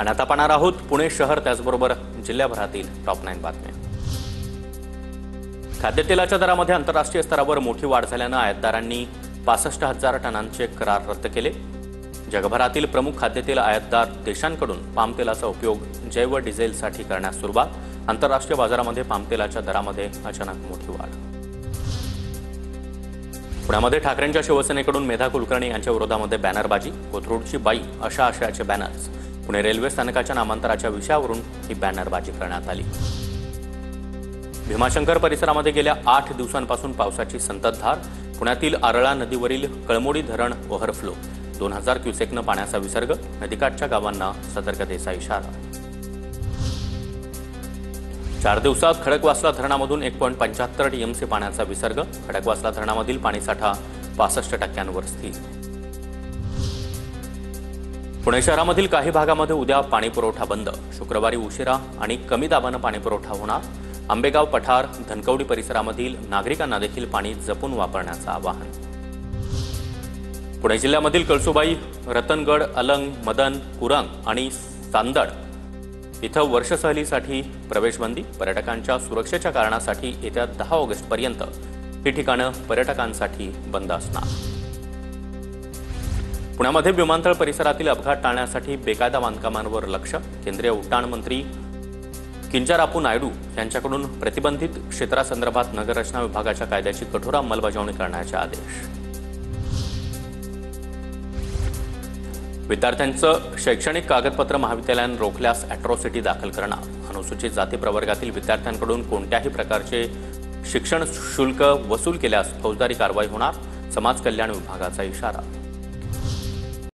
आणि आता पाहणार आहोत पुणे शहर त्याचबरोबर जिल्ह्याभरातील टॉप 9 बातम्या। खाद्यतेलाच्या दरामध्ये आंतरराष्ट्रीय स्तरावर मोठी वाढ झाल्याने आयातदारांनी 65,000 टनांचे करार रद्द केले। जगभरातील प्रमुख खाद्यतेल आयातदार देशांकडून पामतेलाचा उपयोग जैव डिझेलसाठी करण्यास सुरुवात। आंतरराष्ट्रीय बाजारामध्ये पामतेलाच्या दरामध्ये अचानक मोठी वाढ। पुण्यामध्ये ठाकरेंच्या शिवसेनेकडून मेधा कुलकर्णी यांच्या विरोधामध्ये बॅनरबाजी, कोथरूडची बाई अशा आशयाचे बॅनर्स। पुणे रेल्वे स्थानकाच्या नामांतराच्या विषयावरून ही बॅनरबाजी करण्यात आली। भीमाशंकर परिसरामध्ये गेल्या 8 दिवसांपासून पावसाची संततधार। पुण्यातील आरळा नदीवरील कळमोडी धरण ओव्हरफ्लो, 2000 क्युसेकनं पाण्याचा विसर्ग। नदीकाठच्या गावांना सतर्कतेचा इशारा। 4 दिवसात खडकवासला धरणामधून 1.75 टीएमसी पाण्याचा विसर्ग। खडकवासला धरणामधील पाणीसाठा 65% स्थिर। पुणे शहरामधील काही भागामध्ये उद्या पाणीपुरवठा बंद। शुक्रवारी उशिरा आणि कमी दाबाने पाणीपुरवठा होणार। आंबेगाव, पठार, धनकवडी परिसरामधील नागरिकांना देखील पाणी जपून वापरण्याचं आवाहन। पुणे जिल्ह्यामधील कळसुबाई, रतनगड, अलंग, मदन, कुरंग आणि चांदड इथं वर्ष सहलीसाठी प्रवेशबंदी। पर्यटकांच्या सुरक्षेच्या कारणासाठी येत्या 10 ऑगस्टपर्यंत ही ठिकाणं पर्यटकांसाठी बंद असणार। पुण्यामध्ये विमानतळ परिसरातील अपघात टाळण्यासाठी बेकायदा बांधकामांवर लक्ष। केंद्रीय उड्डाण मंत्री किंजरापू नायडू यांच्याकडून प्रतिबंधित क्षेत्रासंदर्भात नगररचना विभागाच्या कायद्याची कठोर अंमलबजावणी करण्याचे आदेश। विद्यार्थ्यांचं शैक्षणिक कागदपत्र महाविद्यालयाने रोखल्यास अॅट्रॉसिटी दाखल करणार। अनुसूचित जाती प्रवर्गातील विद्यार्थ्यांकडून कोणत्याही प्रकारचे शिक्षण शुल्क वसूल केल्यास फौजदारी कारवाई होणार। समाज कल्याण विभागाचा इशारा।